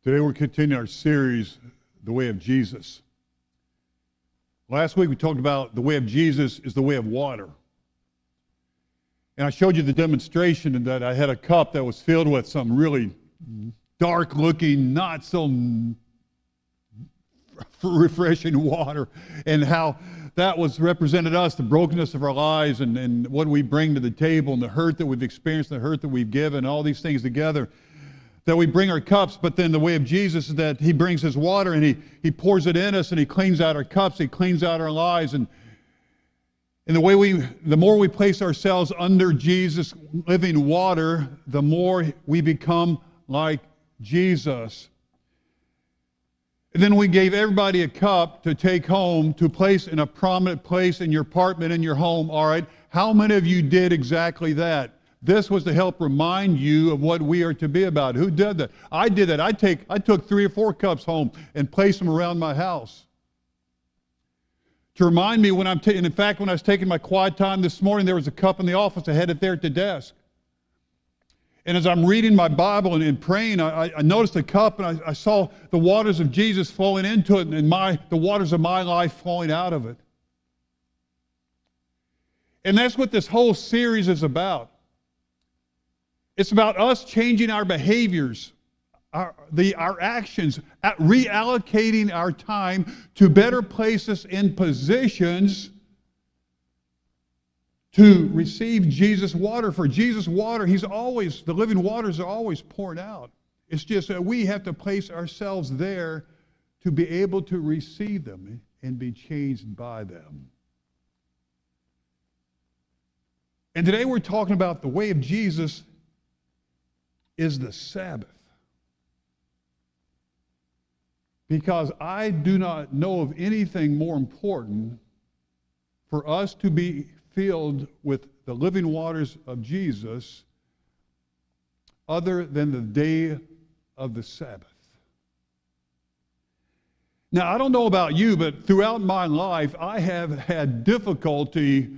Today we're continuing our series, The Way of Jesus. Last week we talked about the way of Jesus is the way of water. And I showed you the demonstration that I had a cup that was filled with some really dark looking, not so refreshing water, and how that was represented us, the brokenness of our lives and what we bring to the table and the hurt that we've experienced, the hurt that we've given, all these things together. That we bring our cups, but then the way of Jesus is that he brings his water and he pours it in us and he cleans out our cups, he cleans out our lives. And the more we place ourselves under Jesus' living water, the more we become like Jesus. And then we gave everybody a cup to take home, to place in a prominent place in your apartment, in your home. All right, how many of you did exactly that? This was to help remind you of what we are to be about. Who did that? I did that. I took 3 or 4 cups home and placed them around my house. To remind me when in fact, when I was taking my quiet time this morning, there was a cup in the office. I had it there at the desk. And as I'm reading my Bible and praying, I noticed a cup and I saw the waters of Jesus flowing into it and the waters of my life flowing out of it. And that's what this whole series is about. It's about us changing our behaviors, our actions, reallocating our time to better place us in positions to receive Jesus' water. For Jesus' water, the living waters are always poured out. It's just that we have to place ourselves there to be able to receive them and be changed by them. And today we're talking about the way of Jesus is the Sabbath. Because I do not know of anything more important for us to be filled with the living waters of Jesus other than the day of the Sabbath. Now, I don't know about you, but throughout my life, I have had difficulty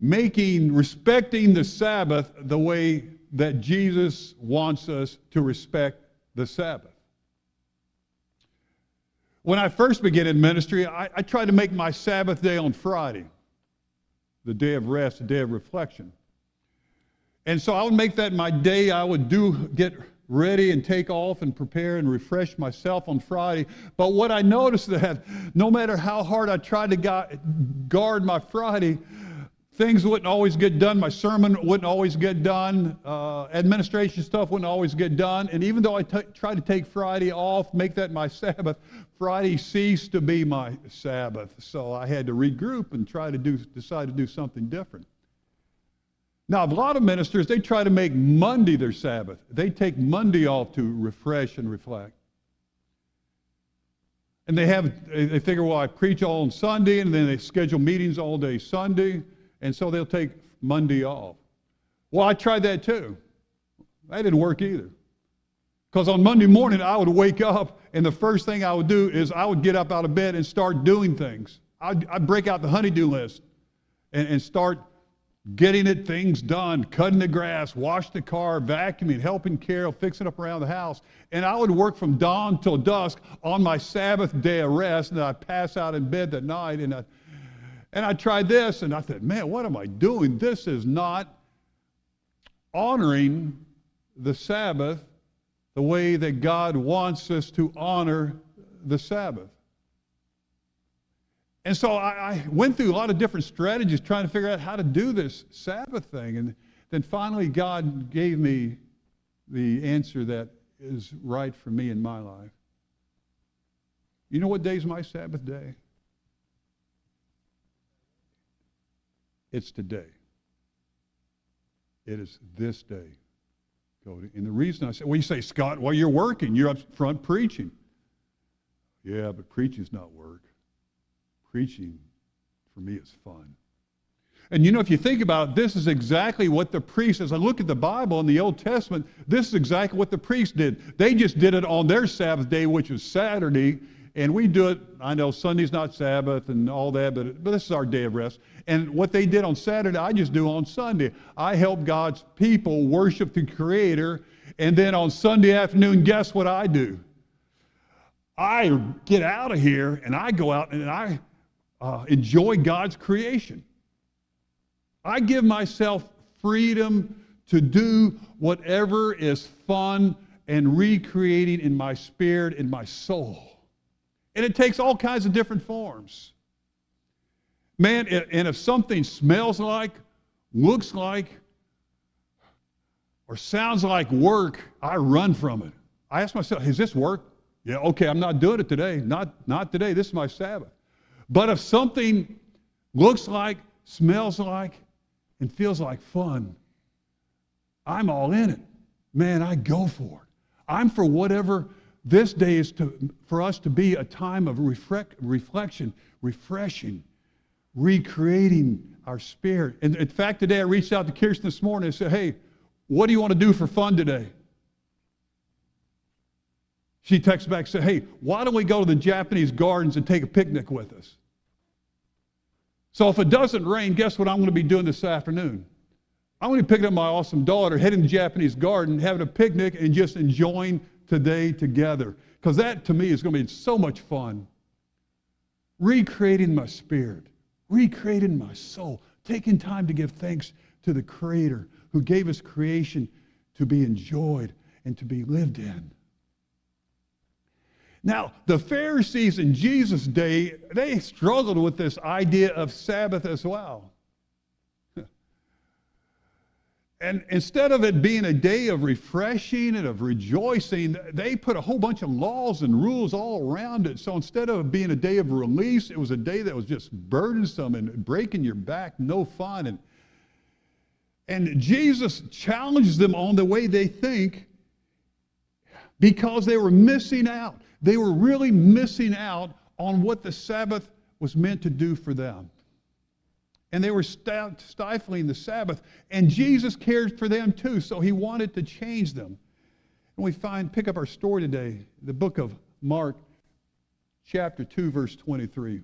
respecting the Sabbath the way that Jesus wants us to respect the Sabbath. When I first began in ministry, I tried to make my Sabbath day on Friday, the day of rest, the day of reflection. And so I would make that my day. I would get ready and take off and prepare and refresh myself on Friday. But what I noticed that no matter how hard I tried to guard my Friday, things wouldn't always get done. My sermon wouldn't always get done. Administration stuff wouldn't always get done. And even though I tried to take Friday off, make that my Sabbath, Friday ceased to be my Sabbath. So I had to regroup and decide to do something different. Now, a lot of ministers, they try to make Monday their Sabbath. They take Monday off to refresh and reflect. And they figure, well, I preach all on Sunday, and then they schedule meetings all day Sunday. And so they'll take Monday off. Well, I tried that too. That didn't work either. Because on Monday morning, I would wake up, and the first thing I would do is I would get up out of bed and start doing things. I'd break out the honey-do list and start getting things done, cutting the grass, wash the car, vacuuming, helping Carol, fixing up around the house. And I would work from dawn till dusk on my Sabbath day of rest, and I'd pass out in bed that night, and I tried this, and I thought, man, what am I doing? This is not honoring the Sabbath the way that God wants us to honor the Sabbath. And so I went through a lot of different strategies trying to figure out how to do this Sabbath thing. And then finally God gave me the answer that is right for me in my life. You know what day is my Sabbath day? It's today. It is this day, Cody. And the reason I say, well, you say, Scott, well, you're working. You're up front preaching. Yeah, but preaching's not work. Preaching, for me, is fun. And you know, if you think about it, this is exactly what the priests, as I look at the Bible in the Old Testament, this is exactly what the priests did. They just did it on their Sabbath day, which was Saturday. And we do it, I know Sunday's not Sabbath and all that, but this is our day of rest. And what they did on Saturday, I just do on Sunday. I help God's people worship the Creator And then on Sunday afternoon, guess what I do? I get out of here and I go out and I enjoy God's creation. I give myself freedom to do whatever is fun and recreating in my spirit, in my soul. And it takes all kinds of different forms. Man, and if something smells like, looks like, or sounds like work, I run from it. I ask myself, is this work? Yeah, okay, I'm not doing it today. Not today. This is my Sabbath. But if something looks like, smells like, and feels like fun, I'm all in it. Man, I go for it. I'm for whatever this day is for us to be a time of reflection, refreshing, recreating our spirit. And in fact, today I reached out to Kirsten this morning and said, hey, what do you want to do for fun today? She texted back and said, hey, why don't we go to the Japanese gardens and take a picnic with us? So if it doesn't rain, guess what I'm going to be doing this afternoon? I'm going to be picking up my awesome daughter, heading to the Japanese garden, having a picnic, and just enjoying today together. Because that, to me, is going to be so much fun. Recreating my spirit, recreating my soul, taking time to give thanks to the Creator who gave us creation to be enjoyed and to be lived in. Now, the Pharisees in Jesus' day, they struggled with this idea of Sabbath as well. And instead of it being a day of refreshing and of rejoicing, they put a whole bunch of laws and rules all around it. So instead of being a day of release, it was a day that was just burdensome and breaking your back, no fun. And Jesus challenged them on the way they think because they were missing out. They were really missing out on what the Sabbath was meant to do for them. And they were stifling the Sabbath. And Jesus cared for them too, so he wanted to change them. And we pick up our story today, the book of Mark, chapter 2, verse 23.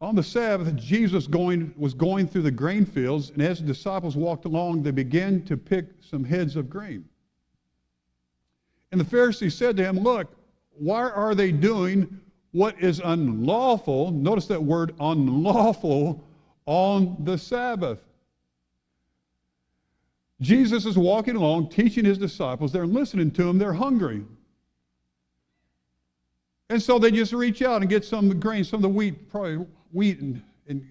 On the Sabbath, Jesus was going through the grain fields, and as the disciples walked along, they began to pick some heads of grain. And the Pharisees said to him, look, why are they doing what is unlawful? Notice that word, unlawful, on the Sabbath. Jesus is walking along, teaching his disciples. They're listening to him. They're hungry. And so they just reach out and get some of the grain, some of the wheat, probably wheat, and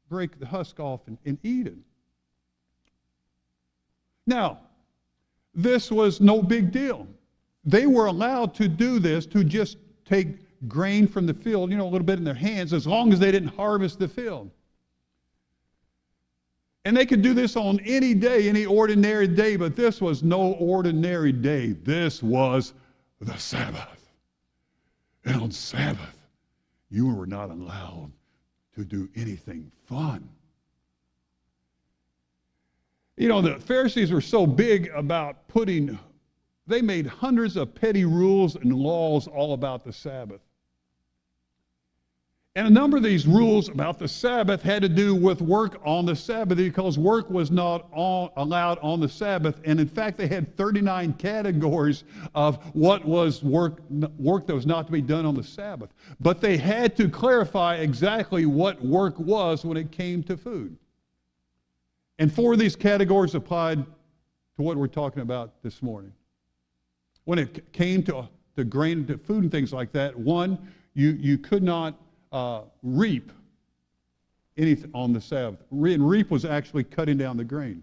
break the husk off and eat it. Now, this was no big deal. They were allowed to do this, to just take grain from the field, a little bit in their hands, as long as they didn't harvest the field. And they could do this on any day, any ordinary day, but this was no ordinary day. This was the Sabbath. And on Sabbath, you were not allowed to do anything fun. The Pharisees were so big about they made hundreds of petty rules and laws all about the Sabbath. And a number of these rules about the Sabbath had to do with work on the Sabbath, because work was not allowed on the Sabbath. And in fact, they had 39 categories of what was work that was not to be done on the Sabbath. But they had to clarify exactly what work was when it came to food. And 4 of these categories applied to what we're talking about this morning. When it came to grain, to food and things like that, one, you could not reap anything on the Sabbath. And reap was actually cutting down the grain.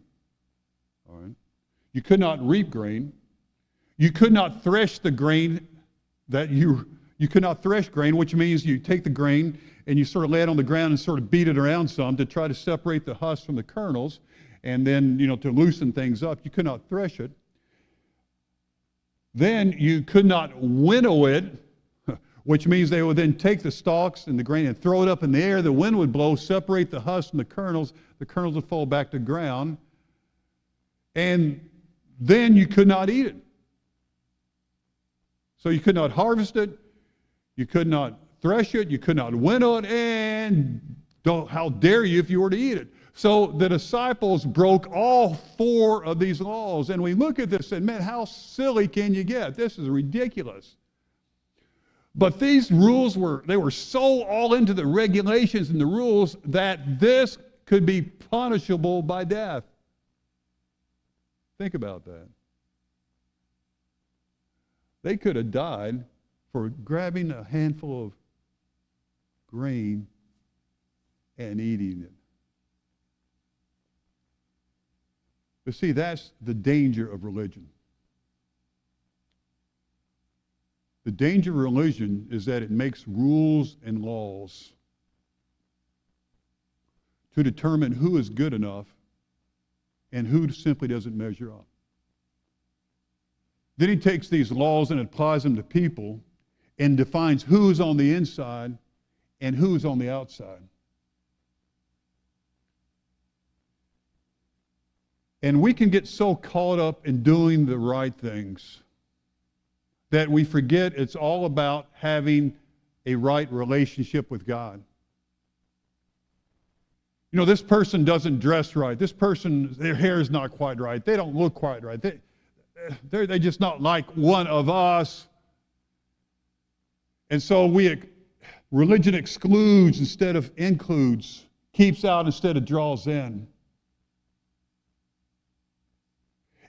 All right. You could not reap grain. You could not thresh the grain you could not thresh grain, which means you take the grain and you sort of lay it on the ground and sort of beat it around some to try to separate the husk from the kernels, and then, to loosen things up. You could not thresh it. Then you could not winnow it, which means they would then take the stalks and the grain and throw it up in the air. The wind would blow, separate the husk from the kernels. The kernels would fall back to the ground. And then you could not eat it. So you could not harvest it. You could not thresh it. You could not winnow it. And how dare you if you were to eat it. So the disciples broke all 4 of these laws. And we look at this and, man, how silly can you get? This is ridiculous. But these rules they were so all into the regulations and the rules that this could be punishable by death. Think about that. They could have died for grabbing a handful of grain and eating it. But see, that's the danger of religion. The danger of religion is that it makes rules and laws to determine who is good enough and who simply doesn't measure up. Then he takes these laws and applies them to people and defines who's on the inside and who's on the outside. And we can get so caught up in doing the right things that we forget it's all about having a right relationship with God. You know, this person doesn't dress right. This person, their hair is not quite right. They don't look quite right. They're just not like one of us. And so religion excludes instead of includes, keeps out instead of draws in.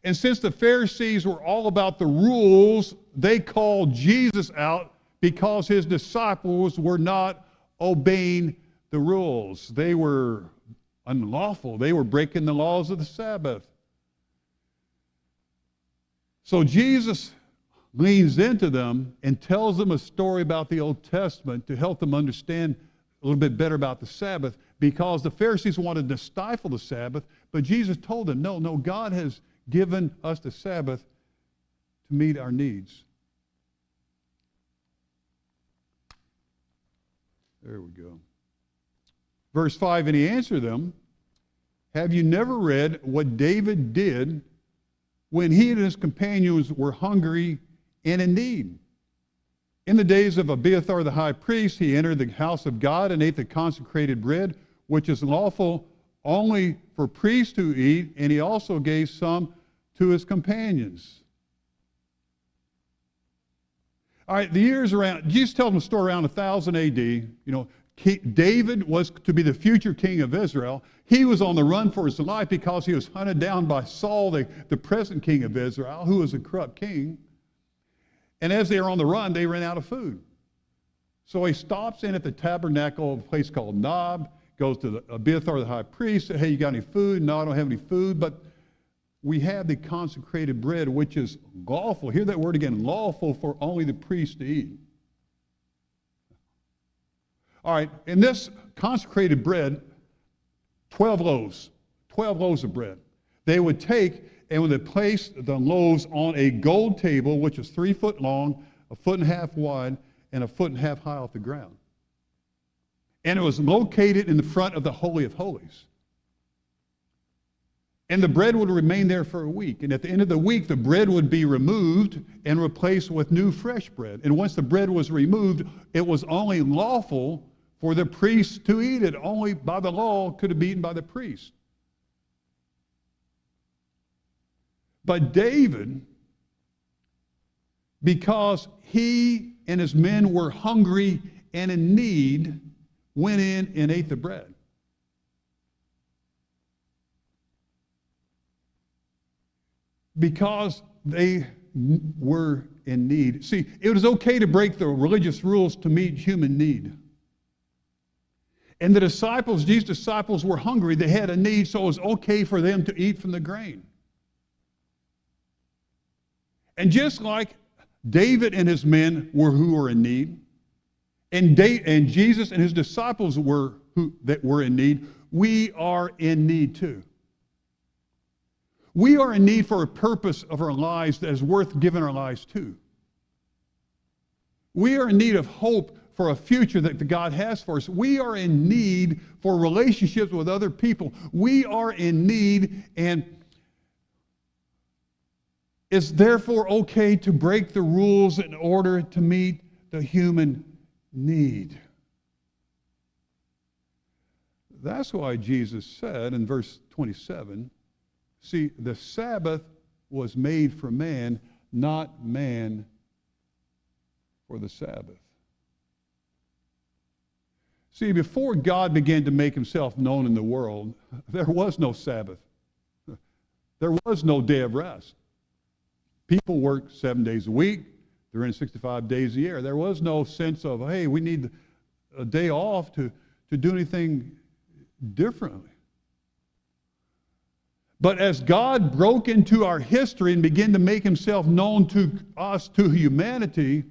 And since the Pharisees were all about the rules, they called Jesus out because his disciples were not obeying the rules. They were unlawful. They were breaking the laws of the Sabbath. So Jesus leans into them and tells them a story about the Old Testament to help them understand a little bit better about the Sabbath, because the Pharisees wanted to stifle the Sabbath, but Jesus told them, no, God has given us the Sabbath to meet our needs. There we go. Verse 5, and he answered them, have you never read what David did when he and his companions were hungry and in need? In the days of Abiathar the high priest, he entered the house of God and ate the consecrated bread, which is lawful only for priests to eat, and he also gave some to his companions. All right, the years around, Jesus tells them a story around 1000 AD. You know, David was to be the future king of Israel. He was on the run for his life because he was hunted down by Saul, the present king of Israel, who was a corrupt king. And as they were on the run, they ran out of food. So he stops in at the tabernacle of a place called Nob, goes to Abiathar the high priest, said, hey, you got any food? No, I don't have any food, but we have the consecrated bread, which is lawful. Hear that word again, lawful for only the priest to eat. All right, in this consecrated bread, 12 loaves of bread. They would take, and when they placed the loaves on a gold table, which is 3 foot long, 1.5 feet wide, and 1.5 feet high off the ground. And it was located in the front of the Holy of Holies. And the bread would remain there for a week. And at the end of the week, the bread would be removed and replaced with new fresh bread. And once the bread was removed, it was only lawful for the priest to eat it. Only by the law could it be eaten by the priest. But David, because he and his men were hungry and in need, went in and ate the bread. Because they were in need. See, it was okay to break the religious rules to meet human need. And the disciples, Jesus' disciples, were hungry. They had a need, so it was okay for them to eat from the grain. And just like David and his men who were in need, and Jesus and his disciples were in need, we are in need too. We are in need for a purpose of our lives that is worth giving our lives to. We are in need of hope for a future that God has for us. We are in need for relationships with other people. We are in need, and it's therefore okay to break the rules in order to meet the human need. That's why Jesus said in verse 27, see, the Sabbath was made for man, not man for the Sabbath. See, before God began to make himself known in the world, there was no Sabbath. There was no day of rest. People worked 7 days a week, 365 days a year. There was no sense of, hey, we need a day off to do anything differently. But as God broke into our history and began to make himself known to us, to humanity,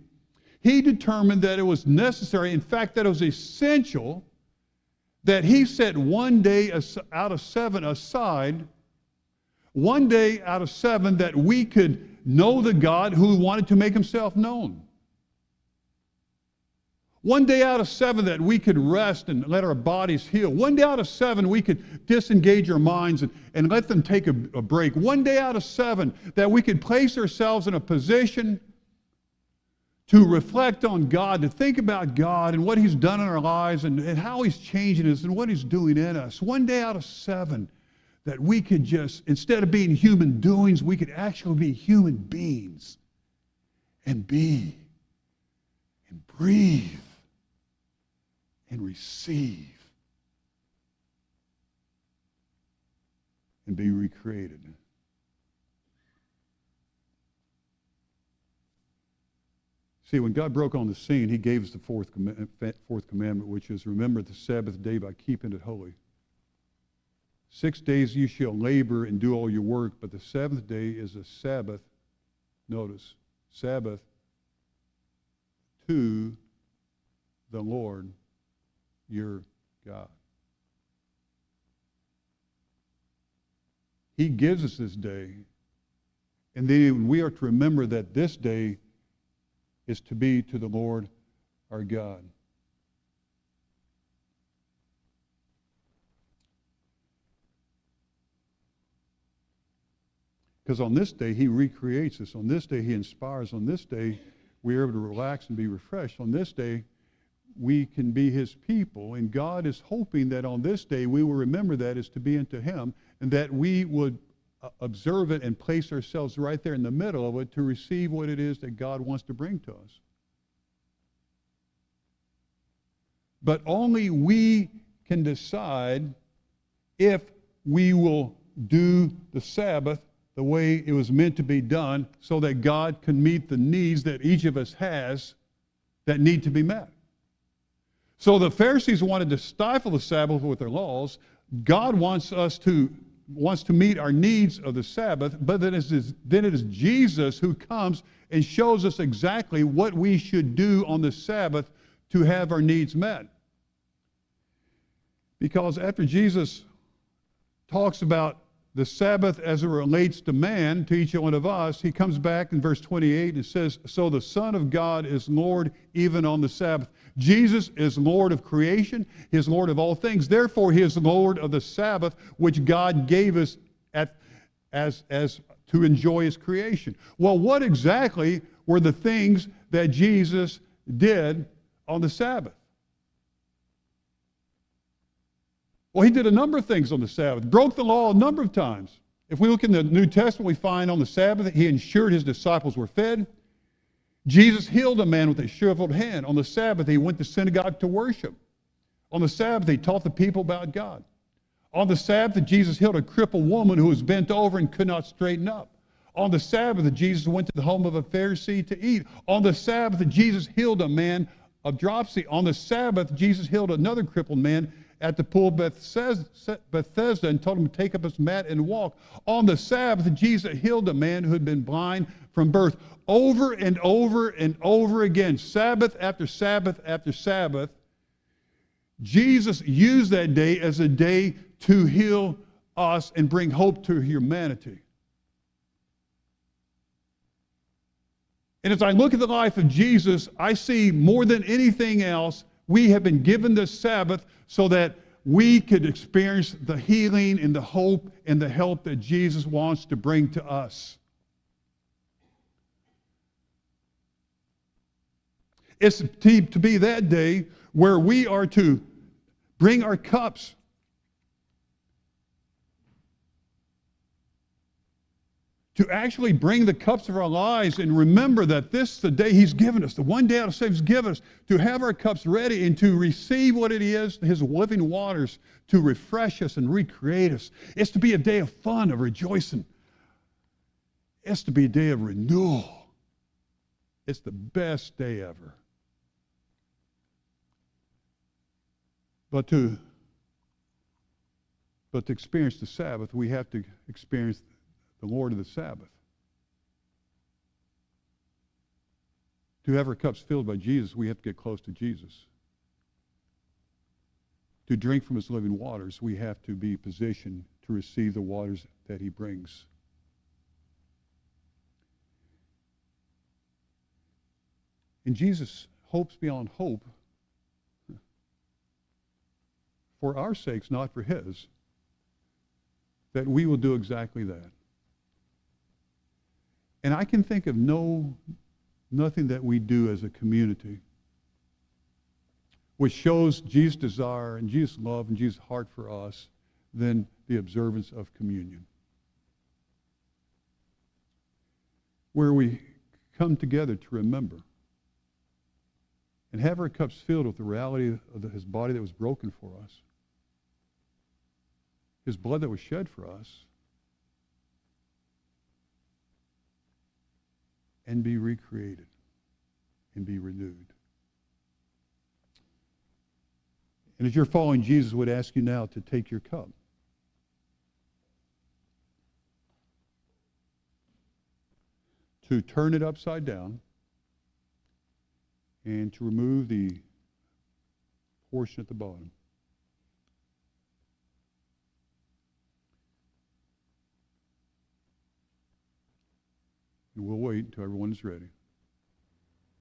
he determined that it was necessary, in fact, that it was essential, that he set one day out of seven aside, one day out of seven, that we could know the God who wanted to make himself known. One day out of seven that we could rest and let our bodies heal. One day out of seven we could disengage our minds and let them take a break. One day out of seven that we could place ourselves in a position to reflect on God, to think about God and what he's done in our lives and how he's changing us and what he's doing in us. One day out of seven that we could just, instead of being human doings, we could actually be human beings and be and breathe and receive and be recreated. See, when God broke on the scene, he gave us the fourth commandment, which is, remember the Sabbath day by keeping it holy. 6 days you shall labor and do all your work, but the seventh day is a Sabbath, notice, Sabbath to the Lord your God. He gives us this day, and then we are to remember that this day is to be to the Lord our God. Because on this day, he recreates us. On this day, he inspires. On this day, we are able to relax and be refreshed. On this day, we can be his people. And God is hoping that on this day, we will remember that as to be unto him, and that we would observe it and place ourselves right there in the middle of it to receive what it is that God wants to bring to us. But only we can decide if we will do the Sabbath the way it was meant to be done so that God can meet the needs that each of us has that need to be met. So the Pharisees wanted to stifle the Sabbath with their laws. God wants to meet our needs of the Sabbath, but then it is Jesus who comes and shows us exactly what we should do on the Sabbath to have our needs met. Because after Jesus talks about the Sabbath as it relates to man, to each one of us, he comes back in verse 28 and says, so the Son of God is Lord even on the Sabbath. Jesus is Lord of creation. He is Lord of all things. Therefore, he is Lord of the Sabbath, which God gave us as to enjoy his creation. Well, what exactly were the things that Jesus did on the Sabbath? Well, he did a number of things on the Sabbath, broke the law a number of times. If we look in the New Testament, we find on the Sabbath, he ensured his disciples were fed. Jesus healed a man with a shriveled hand. On the Sabbath, he went to synagogue to worship. On the Sabbath, he taught the people about God. On the Sabbath, Jesus healed a crippled woman who was bent over and could not straighten up. On the Sabbath, Jesus went to the home of a Pharisee to eat. On the Sabbath, Jesus healed a man of dropsy. On the Sabbath, Jesus healed another crippled man at the pool of Bethesda and told him to take up his mat and walk. On the Sabbath, Jesus healed a man who had been blind from birth. Over and over and over again, Sabbath after Sabbath after Sabbath, Jesus used that day as a day to heal us and bring hope to humanity. And as I look at the life of Jesus, I see more than anything else, we have been given this Sabbath so that we could experience the healing and the hope and the help that Jesus wants to bring to us. It's to be that day where we are to bring our cups to actually bring the cups of our lives and remember that this is the day He's given us, the one day out of seven He's given us, to have our cups ready and to receive what it is, His living waters, to refresh us and recreate us. It's to be a day of fun, of rejoicing. It's to be a day of renewal. It's the best day ever. But to experience the Sabbath, we have to experience the Lord of the Sabbath. To have our cups filled by Jesus, we have to get close to Jesus. To drink from His living waters, we have to be positioned to receive the waters that He brings. And Jesus hopes beyond hope for our sakes, not for His, that we will do exactly that. And I can think of nothing that we do as a community which shows Jesus' desire and Jesus' love and Jesus' heart for us than the observance of communion, where we come together to remember and have our cups filled with the reality of His body that was broken for us, His blood that was shed for us, and be recreated and be renewed. And as you're following Jesus, I would ask you now to take your cup. To turn it upside down and to remove the portion at the bottom. And we'll wait until everyone is ready.